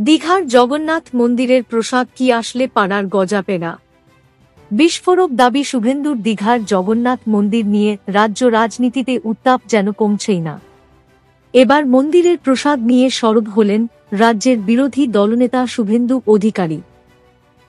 দীঘার জগন্নাথ মন্দিরের প্রসাদ কি আসলে পাড়ার গজা পেড়া? বিস্ফোরক দাবি শুভেন্দুর। দীঘার জগন্নাথ মন্দির নিয়ে রাজ্য রাজনীতিতে উত্তাপ যেন কমছেই না। এবার মন্দিরের প্রসাদ নিয়ে সরব হলেন রাজ্যের বিরোধী দলনেতা শুভেন্দু অধিকারী।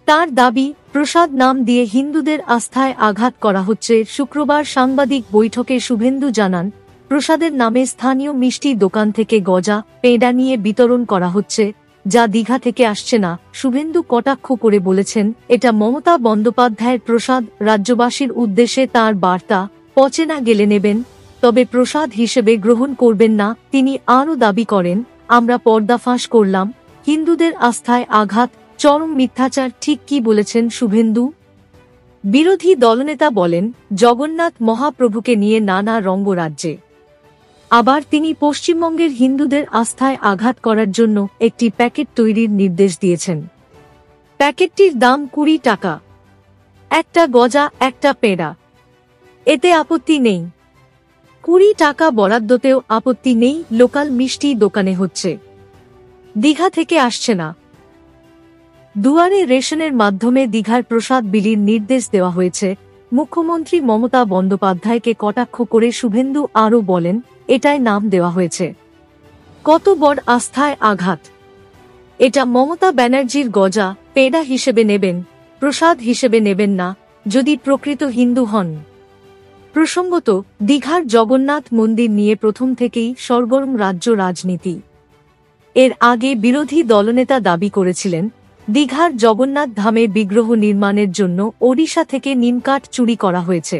তার দাবি, প্রসাদ নাম দিয়ে হিন্দুদের আস্থায় আঘাত করা হচ্ছে। শুক্রবার সাংবাদিক বৈঠকে শুভেন্দু জানান, প্রসাদের নামে স্থানীয় মিষ্টির দোকান থেকে গজা, পেঁড়া নিয়ে বিতরণ করা হচ্ছে, যা দীঘা থেকে আসছে না। শুভেন্দু কটাক্ষ করে বলেছেন, এটা মমতা বন্দ্যোপাধ্যায়ের প্রসাদ। রাজ্যবাসীর উদ্দেশ্যে তাঁর বার্তা, পচে না গেলে নেবেন, তবে প্রসাদ হিসেবে গ্রহণ করবেন না। তিনি আরও দাবি করেন, আমরা পর্দাফাঁস করলাম, হিন্দুদের আস্থায় আঘাত, চরম মিথ্যাচার। ঠিক কি বলেছেন শুভেন্দু? বিরোধী দলনেতা বলেন, জগন্নাথ মহাপ্রভুকে নিয়ে নানা রঙ্গরাজ্যে। আবার তিনি পশ্চিমবঙ্গের হিন্দুদের আস্থায় আঘাত করার জন্য একটি প্যাকেট তৈরির নির্দেশ দিয়েছেন। প্যাকেটটির দাম 20 টাকা। একটা গজা, একটা পেঁড়া। এতে আপত্তি নেই। 20 টাকা বরাদ্দতেও আপত্তি নেই। লোকাল মিষ্টি দোকানে হচ্ছে, দীঘা থেকে আসছে না। দুয়ারে রেশনের মাধ্যমে দীঘার প্রসাদ বিলির নির্দেশ দেওয়া হয়েছে। মুখ্যমন্ত্রী মমতা বন্দ্যোপাধ্যায়কে কটাক্ষ করে শুভেন্দু আরও বলেন, এটাই নাম দেওয়া হয়েছে। কত বড় আস্থায় আঘাত! এটা মমতা ব্যানার্জির গজা, পেঁড়া হিসেবে নেবেন, প্রসাদ হিসেবে নেবেন না, যদি প্রকৃত হিন্দু হন। প্রসঙ্গত, দীঘার জগন্নাথ মন্দির নিয়ে প্রথম থেকেই সরগরম রাজ্য রাজনীতি। এর আগে বিরোধী দলনেতা দাবি করেছিলেন, দীঘার জগন্নাথ ধামে বিগ্রহ নির্মাণের জন্য ওড়িশা থেকে নিমকাঠ চুরি করা হয়েছে।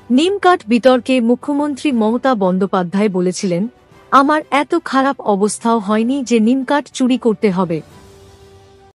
নিমকাঠ বিতর্কে মুখ্যমন্ত্রী মমতা বন্দ্যোপাধ্যায় বলেছিলেন, আমার এত খারাপ অবস্থাও হয়নি যে নিমকাঠ চুরি করতে হবে।